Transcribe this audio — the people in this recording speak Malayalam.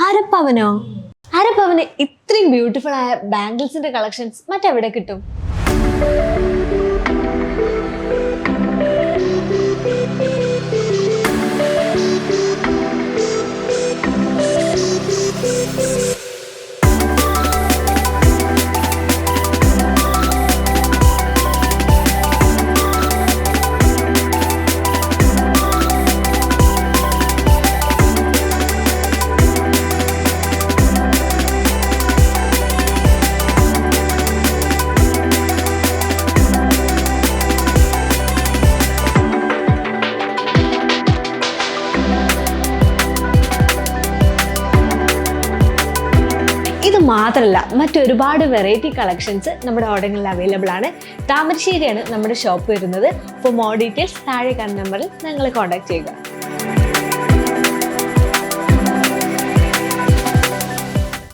അരപ്പവനോ? അരപ്പവന് ഇത്രയും ബ്യൂട്ടിഫുൾ ആയ ബാംഗിൾസിന്റെ കളക്ഷൻസ് മറ്റെവിടെ കിട്ടും? ഇത് മാത്രമല്ല, മറ്റൊരുപാട് വെറൈറ്റി കളക്ഷൻസ് നമ്മുടെ ഓടങ്ങളിൽ അവൈലബിൾ ആണ്. താമരശ്ശേരിയാണ് നമ്മുടെ ഷോപ്പ് വരുന്നത്. ഫോർ മോർ ഡീറ്റെയിൽസ് താഴെ കാണുന്ന നമ്പറിൽ ഞങ്ങളെ കോൺടാക്ട് ചെയ്യുക.